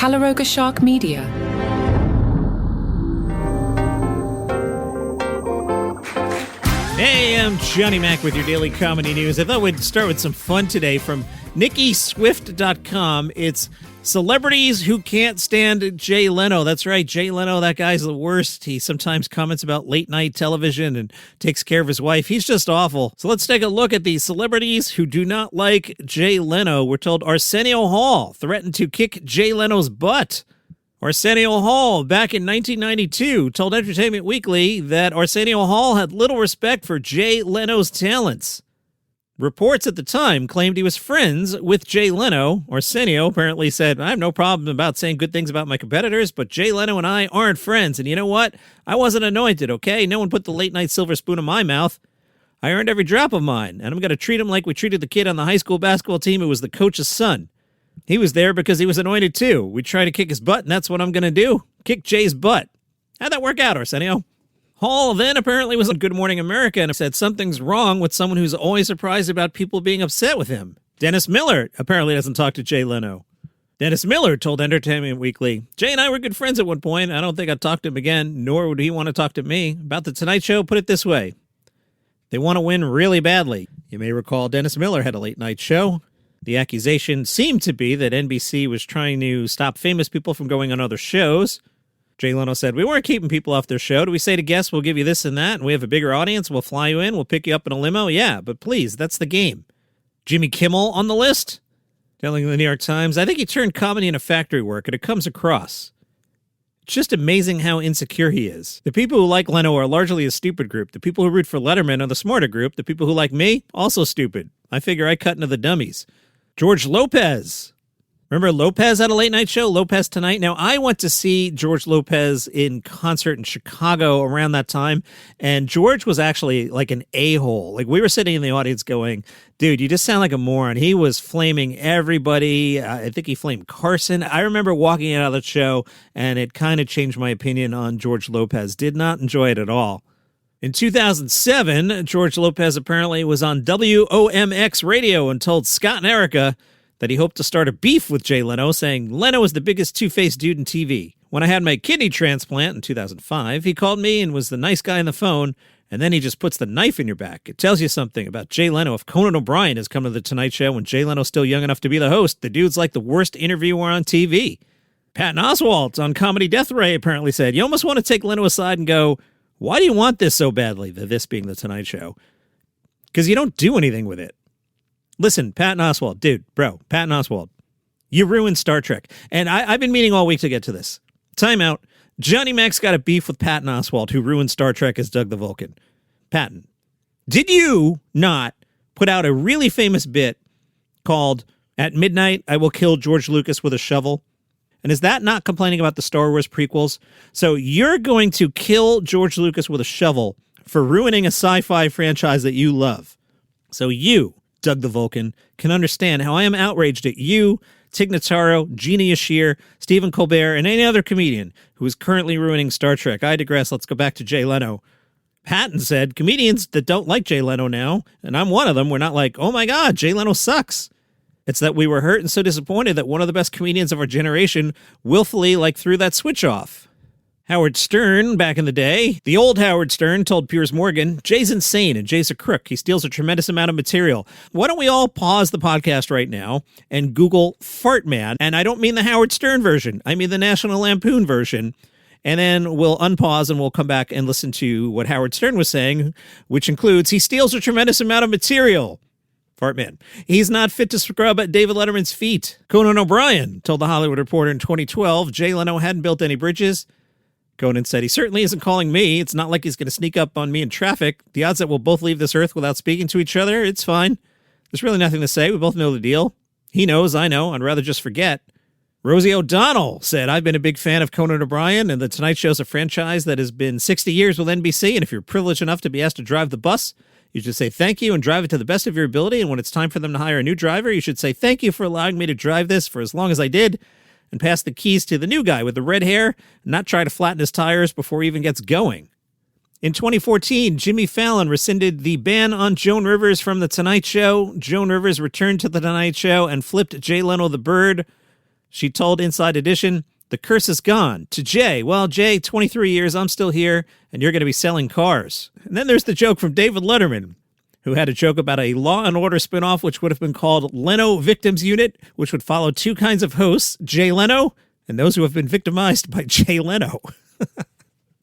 Calaroga Shark Media. Hey, I'm Johnny Mac with your daily comedy news. I thought we'd start with some fun today from NikkiSwift.com. It's celebrities who can't stand Jay Leno. That's right, Jay Leno, that guy's the worst. He sometimes comments about late-night television and takes care of his wife. He's just awful. So let's take a look at the celebrities who do not like Jay Leno. We're told Arsenio Hall threatened to kick Jay Leno's butt. Arsenio Hall, back in 1992, told Entertainment Weekly that Arsenio Hall had little respect for Jay Leno's talents. Reports at the time claimed he was friends with Jay Leno. Arsenio apparently said, I have no problem about saying good things about my competitors, but Jay Leno and I aren't friends. And you know what? I wasn't anointed, okay? No one put the late-night silver spoon in my mouth. I earned every drop of mine, and I'm going to treat him like we treated the kid on the high school basketball team who was the coach's son. He was there because he was anointed too. We try to kick his butt, and that's what I'm going to do. Kick Jay's butt. How'd that work out, Arsenio? Hall then apparently was on Good Morning America and said something's wrong with someone who's always surprised about people being upset with him. Dennis Miller apparently doesn't talk to Jay Leno. Dennis Miller told Entertainment Weekly, Jay and I were good friends at one point. I don't think I'd talk to him again, nor would he want to talk to me. About The Tonight Show, put it this way. They want to win really badly. You may recall Dennis Miller had a late-night show. The accusation seemed to be that NBC was trying to stop famous people from going on other shows. Jay Leno said, we weren't keeping people off their show. Do we say to guests, we'll give you this and that, and we have a bigger audience, we'll fly you in, we'll pick you up in a limo? Yeah, but please, that's the game. Jimmy Kimmel on the list? Telling the New York Times, I think he turned comedy into factory work, and it comes across. It's just amazing how insecure he is. The people who like Leno are largely a stupid group. The people who root for Letterman are the smarter group. The people who like me, also stupid. I figure I cut into the dummies. George Lopez. Remember Lopez had a late-night show, Lopez Tonight? Now, I went to see George Lopez in concert in Chicago around that time, and George was actually like an a-hole. Like, we were sitting in the audience going, dude, you just sound like a moron. He was flaming everybody. I think he flamed Carson. I remember walking out of the show, and it kind of changed my opinion on George Lopez. Did not enjoy it at all. In 2007, George Lopez apparently was on WOMX radio and told Scott and Erica that he hoped to start a beef with Jay Leno, saying, Leno is the biggest two-faced dude in TV. When I had my kidney transplant in 2005, he called me and was the nice guy on the phone, and then he just puts the knife in your back. It tells you something about Jay Leno. If Conan O'Brien has come to The Tonight Show when Jay Leno's still young enough to be the host, the dude's like the worst interviewer on TV. Patton Oswalt on Comedy Death Ray apparently said, you almost want to take Leno aside and go, why do you want this so badly, this being The Tonight Show? Because you don't do anything with it. Listen, Patton Oswalt, dude, bro, Patton Oswalt, you ruined Star Trek. And I've been meaning all week to get to this. Time out. Johnny Mac's got a beef with Patton Oswalt, who ruined Star Trek as Doug the Vulcan. Patton, did you not put out a really famous bit called, At Midnight, I Will Kill George Lucas with a Shovel? And is that not complaining about the Star Wars prequels? So you're going to kill George Lucas with a shovel for ruining a sci-fi franchise that you love. So you, Doug the Vulcan, can understand how I am outraged at you, Tig Notaro, Gina Yashir, Stephen Colbert, and any other comedian who is currently ruining Star Trek. I digress. Let's go back to Jay Leno. Patton said, comedians that don't like Jay Leno now, and I'm one of them, we're not like, oh my God, Jay Leno sucks. It's that we were hurt and so disappointed that one of the best comedians of our generation willfully threw that switch off. Howard Stern, back in the day, the old Howard Stern told Piers Morgan, Jay's insane and Jay's a crook. He steals a tremendous amount of material. Why don't we all pause the podcast right now and Google Fart Man? And I don't mean the Howard Stern version. I mean the National Lampoon version. And then we'll unpause and we'll come back and listen to what Howard Stern was saying, which includes he steals a tremendous amount of material. Fart Man. He's not fit to scrub at David Letterman's feet. Conan O'Brien told The Hollywood Reporter in 2012 Jay Leno hadn't built any bridges. Conan said, he certainly isn't calling me. It's not like he's going to sneak up on me in traffic. The odds that we'll both leave this earth without speaking to each other, it's fine. There's really nothing to say. We both know the deal. He knows, I know. I'd rather just forget. Rosie O'Donnell said, I've been a big fan of Conan O'Brien, and The Tonight Show's a franchise that has been 60 years with NBC, and if you're privileged enough to be asked to drive the bus, you should say thank you and drive it to the best of your ability, and when it's time for them to hire a new driver, you should say thank you for allowing me to drive this for as long as I did, and pass the keys to the new guy with the red hair, and not try to flatten his tires before he even gets going. In 2014, Jimmy Fallon rescinded the ban on Joan Rivers from The Tonight Show. Joan Rivers returned to The Tonight Show and flipped Jay Leno the bird. She told Inside Edition, "The curse is gone." To Jay, "Well, Jay, 23 years, I'm still here, and you're going to be selling cars." And then there's the joke from David Letterman, who had a joke about a Law and Order spinoff, which would have been called Leno Victims Unit, which would follow two kinds of hosts, Jay Leno and those who have been victimized by Jay Leno.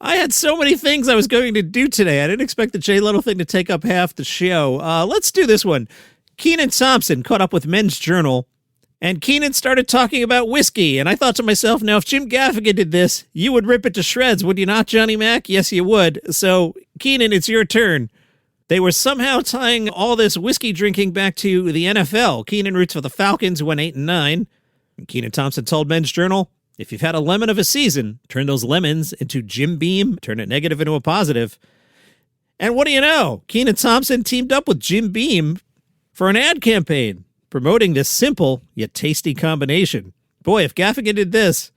I had so many things I was going to do today. I didn't expect the Jay Leno thing to take up half the show. Let's do this one. Kenan Thompson caught up with Men's Journal, and Kenan started talking about whiskey. And I thought to myself, now, if Jim Gaffigan did this, you would rip it to shreds, would you not, Johnny Mac? Yes, you would. So, Kenan, it's your turn. They were somehow tying all this whiskey drinking back to the NFL. Kenan roots for the Falcons, who went 8-9. And Kenan Thompson told Men's Journal, "If you've had a lemon of a season, turn those lemons into Jim Beam, turn a negative into a positive." And what do you know? Kenan Thompson teamed up with Jim Beam for an ad campaign promoting this simple yet tasty combination. Boy, if Gaffigan did this.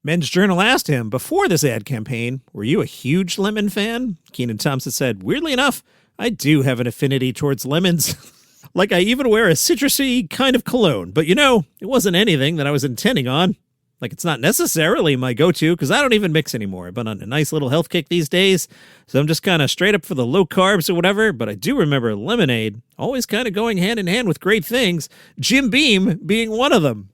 Men's Journal asked him, before this ad campaign, "Were you a huge lemon fan?" Kenan Thompson said, "Weirdly enough, I do have an affinity towards lemons. Like I even wear a citrusy kind of cologne. But you know, it wasn't anything that I was intending on. Like, it's not necessarily my go-to, because I don't even mix anymore. I've been on a nice little health kick these days, so I'm just kind of straight up for the low carbs or whatever. But I do remember lemonade always kind of going hand in hand with great things, Jim Beam being one of them."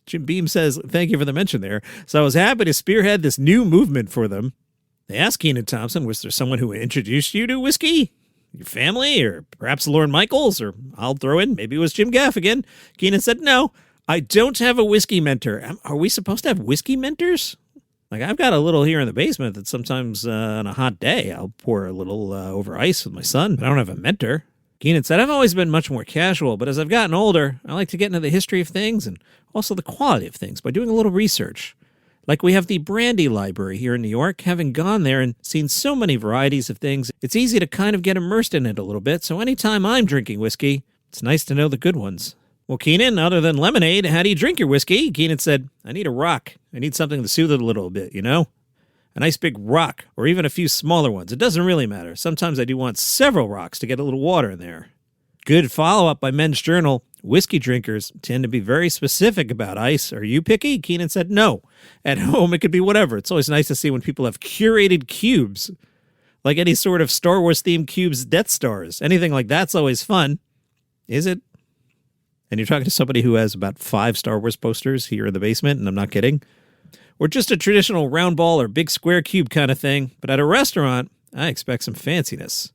Jim Beam says, "Thank you for the mention there. So I was happy to spearhead this new movement for them." They asked Kenan Thompson, "Was there someone who introduced you to whiskey? Your family, or perhaps Lorne Michaels, or I'll throw in, maybe it was Jim Gaffigan?" Kenan said, "No, I don't have a whiskey mentor." Are we supposed to have whiskey mentors? Like, I've got a little here in the basement that sometimes on a hot day, I'll pour a little over ice with my son, but I don't have a mentor. Kenan said, "I've always been much more casual, but as I've gotten older, I like to get into the history of things and also the quality of things by doing a little research. Like we have the Brandy Library here in New York. Having gone there and seen so many varieties of things, it's easy to kind of get immersed in it a little bit. So anytime I'm drinking whiskey, it's nice to know the good ones." Well, Kenan, other than lemonade, how do you drink your whiskey? Kenan said, "I need a rock. I need something to soothe it a little bit, you know? A nice big rock, or even a few smaller ones. It doesn't really matter. Sometimes I do want several rocks to get a little water in there." Good follow-up by Men's Journal. "Whiskey drinkers tend to be very specific about ice. Are you picky?" Kenan said, "No. At home, it could be whatever. It's always nice to see when people have curated cubes. Like any sort of Star Wars-themed cubes, Death Stars. Anything like that's always fun." Is it? And you're talking to somebody who has about 5 Star Wars posters here in the basement, and I'm not kidding. Or just a traditional round ball or big square cube kind of thing. But at a restaurant, I expect some fanciness.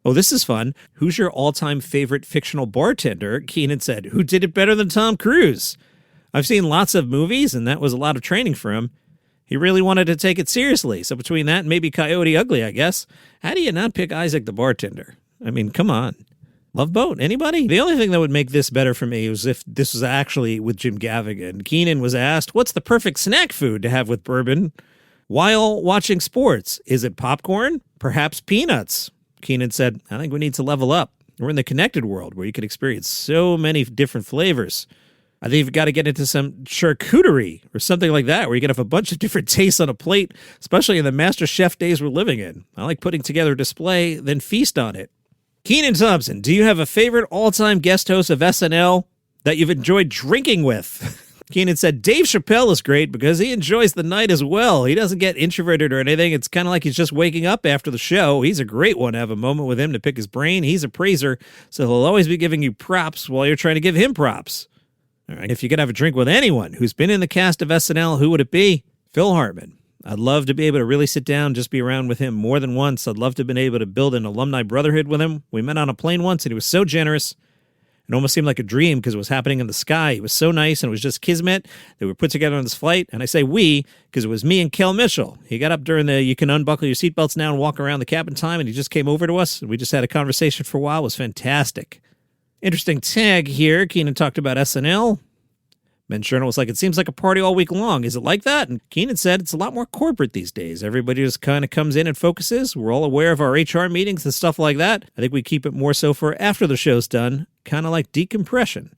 Oh, this is fun. "Who's your all-time favorite fictional bartender?" Kenan said, "Who did it better than Tom Cruise? I've seen lots of movies, and that was a lot of training for him. He really wanted to take it seriously. So between that and maybe Coyote Ugly, I guess. How do you not pick Isaac the bartender? I mean, come on. Love Boat? Anybody?" The only thing that would make this better for me was if this was actually with Jim Gaffigan. Kenan was asked, "What's the perfect snack food to have with bourbon while watching sports? Is it popcorn? Perhaps peanuts?" Kenan said, "I think we need to level up. We're in the connected world where you can experience so many different flavors. I think you've got to get into some charcuterie or something like that, where you can have a bunch of different tastes on a plate, especially in the Master Chef days we're living in. I like putting together a display, then feast on it." Kenan Thompson, "Do you have a favorite all-time guest host of SNL that you've enjoyed drinking with?" Kenan said, "Dave Chappelle is great because he enjoys the night as well. He doesn't get introverted or anything. It's kind of like he's just waking up after the show. He's a great one to have a moment with him to pick his brain. He's a praiser, so he'll always be giving you props while you're trying to give him props." All right, if you could have a drink with anyone who's been in the cast of SNL, who would it be? Phil Hartman. I'd love to be able to really sit down, just be around with him more than once. I'd love to have been able to build an alumni brotherhood with him. We met on a plane once, and he was so generous. It almost seemed like a dream because it was happening in the sky. He was so nice, and it was just kismet that we put together on this flight. And I say we because it was me and Kel Mitchell. He got up during the "you can unbuckle your seatbelts now and walk around the cabin" time, and he just came over to us, and we just had a conversation for a while. It was fantastic. Interesting tag here. Kenan talked about SNL. Men's Journal was like, "It seems like a party all week long. Is it like that?" And Kenan said, "It's a lot more corporate these days. Everybody just kind of comes in and focuses. We're all aware of our HR meetings and stuff like that. I think we keep it more so for after the show's done, kind of like decompression."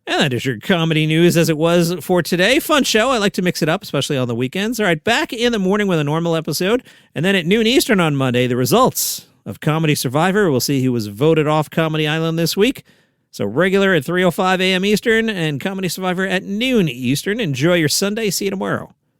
And that is your comedy news as it was for today. Fun show. I like to mix it up, especially on the weekends. All right, back in the morning with a normal episode. And then at noon Eastern on Monday, the results of Comedy Survivor. We'll see who was voted off Comedy Island this week. So regular at 3:05 a.m. Eastern and Comedy Survivor at noon Eastern. Enjoy your Sunday. See you tomorrow.